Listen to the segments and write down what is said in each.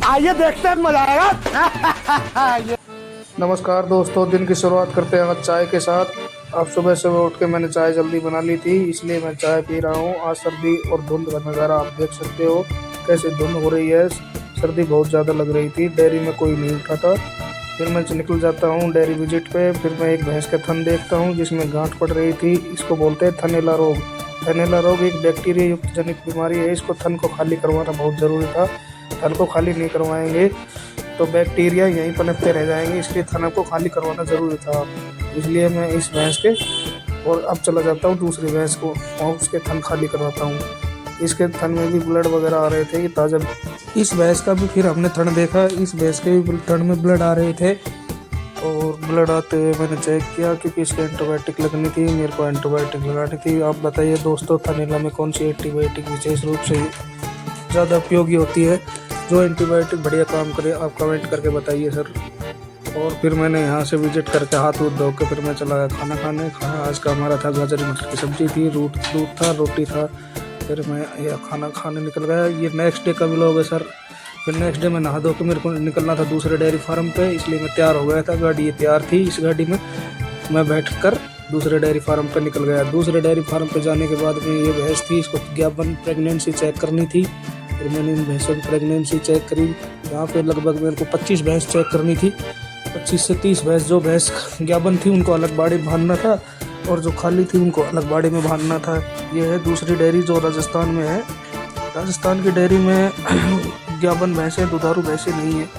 आइए देखते हैं, मजा आएगा। नमस्कार दोस्तों, दिन की शुरुआत करते हैं आज चाय के साथ। अब सुबह सुबह उठ के मैंने चाय जल्दी बना ली थी, इसलिए मैं चाय पी रहा हूँ। आज सर्दी और धुंध का नज़ारा आप देख सकते हो, कैसे धुंध हो रही है। सर्दी बहुत ज़्यादा लग रही थी। डेयरी में कोई नहीं उठा था। फिर मैं निकल जाता हूँ डेयरी विजिट पे। फिर मैं एक भैंस का थन देखता हूँ जिसमें गांठ पड़ रही थी। इसको बोलते हैं थनैला रोग। थनैला रोग एक बैक्टीरिया युक्त जनित बीमारी है। इसको थन को खाली करवाना बहुत ज़रूरी था। थन को खाली नहीं करवाएंगे तो बैक्टीरिया यहीं पनपते रह जाएंगे, इसलिए थन को खाली करवाना ज़रूरी था। इसलिए मैं इस भैंस के और अब चला जाता हूँ दूसरी भैंस को और उसके थन खाली करवाता हूँ। इसके थन में भी ब्लड वगैरह आ रहे थे कि ताज़ा। इस भैंस का भी फिर हमने थन देखा। इस भैंस के भी थन में ब्लड आ रहे थे और ब्लड आते हुए मैंने चेक किया क्योंकि इसके एंटीबायोटिक लगनी थी। मेरे को एंटीबायोटिक लगानी थी। आप बताइए दोस्तों, थनैला में कौन सी एंटीबायोटिक विशेष रूप से ज़्यादा उपयोगी होती है, जो एंटीबायोटिक बढ़िया काम करे? आप कमेंट करके बताइए सर। और फिर मैंने यहाँ से विजिट करके हाथ वूथ धो के फिर मैं चला गया खाना खाने। खाना आज का हमारा था गाजर मटर की सब्जी थी, दूध था, रोटी था। फिर मैं ये खाना खाने निकल गया। ये नेक्स्ट डे का व्लॉग है सर। फिर नेक्स्ट डे मैं नहा धो के मेरे को निकलना था दूसरे डेयरी फार्म पे, इसलिए मैं तैयार हो गया था। गाड़ी ये तैयार थी। इस गाड़ी में मैं बैठकर दूसरे डेयरी फार्म पे निकल गया। दूसरे डेयरी फार्म पे जाने के बाद में ये भैंस थी, इसको ज्ञापन प्रेगनेंसी चेक करनी थी। फिर मैंने इन भैंसों की प्रेगनेंसी चेक करी। यहाँ पे लगभग मेरे को 25 भैंस चेक करनी थी। 25 से 30 भैंस। जो भैंस ज्ञापन थी उनको अलग बाड़ी में बांधना था और जो खाली थी उनको अलग बाड़ी में बांधना था। ये है दूसरी डेयरी जो राजस्थान में है। राजस्थान की डेयरी में ज्ञापन भैंसें, दुधारू भैंसें नहीं है।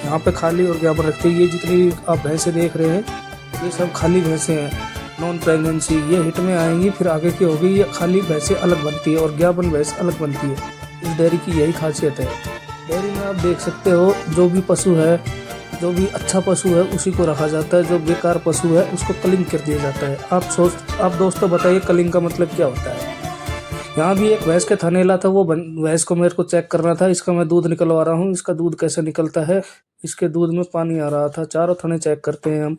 यहाँ पे खाली और ज्ञापन रखती है। ये जितनी आप भैंसें देख रहे हैं ये सब खाली भैंसें हैं, नॉन प्रेगनेंसी। ये हिट में आएंगी, फिर आगे की होगी। ये खाली भैंसें अलग बनती है और ज्ञापन भैंस अलग बनती है। इस डेयरी की यही खासियत है। डेयरी में आप देख सकते हो, जो भी पशु है, जो भी अच्छा पशु है उसी को रखा जाता है। जो बेकार पशु है उसको कलिंग कर दिया जाता है। आप दोस्तों बताइए कलिंग का मतलब क्या होता है? यहाँ भी एक भैंस का थनैला था, वो भैंस को मेरे को चेक करना था। इसका मैं दूध निकलवा रहा हूँ। इसका दूध कैसे निकलता है? इसके दूध में पानी आ रहा था। चारों थने चेक करते हैं हम।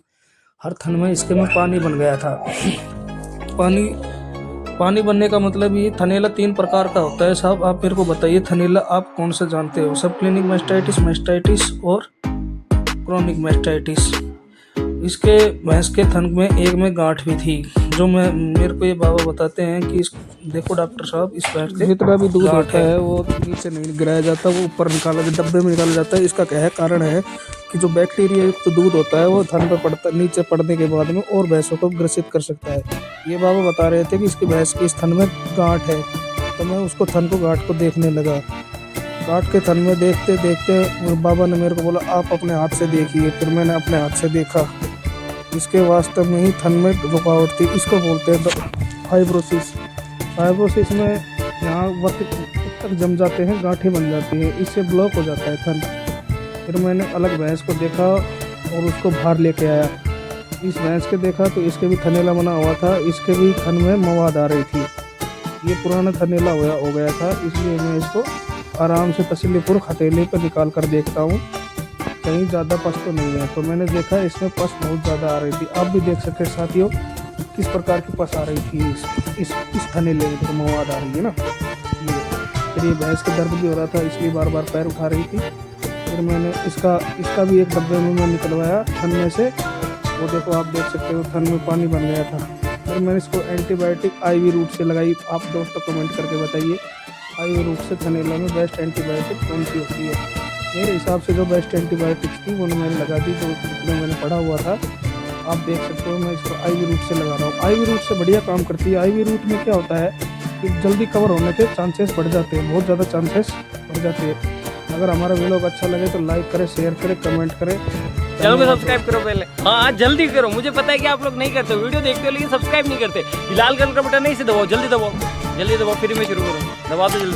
हर थन में इसके में पानी बन गया था। पानी बनने का मतलब ये थनैला 3 प्रकार का होता है साहब। आप मेरे को बताइए थनैला आप कौन से जानते हो? सब क्लिनिक मैस्टाइटिस और क्रोनिक मैस्टाइटिस। इसके भैंस के थन में एक में गांठ भी थी, जो मेरे को ये बाबा बताते हैं कि देखो डॉक्टर साहब, इस भैंस के जितना भी दूध होता है वो नीचे नहीं गिराया जाता, वो ऊपर निकाला डब्बे में निकाला जाता है। इसका क्या है कारण है कि जो बैक्टीरिया युक्त दूध होता है वो थन पर पड़ता, नीचे पड़ने के बाद में और भैंसों को ग्रसित कर सकता है। ये बाबा बता रहे थे कि इसकी भैंस के इस थन में गांठ है। तो मैं उसको थन को गांठ को देखने लगा। गांठ के थन में देखते देखते बाबा ने मेरे को बोला आप अपने हाथ से देखिए। फिर मैंने अपने हाथ से देखा। इसके वास्तव में ही थन में रुकावट थी। इसको बोलते हैं फाइब्रोसिस। फाइब्रोसिस में यहाँ वक्त तक जम जाते हैं, गांठें बन जाती हैं, इससे ब्लॉक हो जाता है थन। फिर मैंने अलग भैंस को देखा और उसको बाहर लेके आया। इस भैंस के देखा तो इसके भी थनैला बना हुआ था। इसके भी थन में मवाद आ रही थी। ये पुराना थनैला हो गया था, इसलिए मैं इसको आराम से तसल्लीपुर हथेली पर निकाल कर देखता हूँ कहीं ज़्यादा पस तो नहीं है। तो मैंने देखा इसमें पस बहुत ज़्यादा आ रही थी। आप भी देख सकते हैं साथियों किस प्रकार की पस आ रही थी। इस थनैले में तो मवाद आ रही है ना। फिर ये भैंस का दर्द भी हो रहा था, इसलिए बार बार पैर उठा रही थी। फिर मैंने इसका भी एक डब्बे में मैं निकलवाया थन में से। वो देखो आप देख सकते हो थन में पानी बन गया था। फिर मैंने इसको एंटीबायोटिक IV रूट से लगाई। आप दोस्तों कमेंट करके बताइए IV रूट से थनैला में बेस्ट एंटीबायोटिक कौन सी होती है? मेरे हिसाब से जो बेस्ट एंटीबायोटिक्स थी वो मैंने लगा दी, जो जितने मैंने पढ़ा हुआ था। आप देख सकते हो मैं इसको IV रूट से लगा रहा हूँ। IV रूट से बढ़िया काम करती है। IV रूट में क्या होता है कि जल्दी कवर होने के चांसेस बढ़ जाते हैं, बहुत ज़्यादा चांसेस बढ़ जाते हैं। अगर हमारा वीडियो अच्छा लगे तो लाइक करें, शेयर करें, कमेंट करें, चैनल को सब्सक्राइब करो पहले। हाँ जल्दी करो, मुझे पता है कि आप लोग नहीं करते, वीडियो देखते हो लेकिन सब्सक्राइब नहीं करते। लाल कलर का बटन नहीं से दबाओ, जल्दी दबाओ, जल्दी दबाओ। फिर मैं शुरू करूँ, दबा दो जल्दी।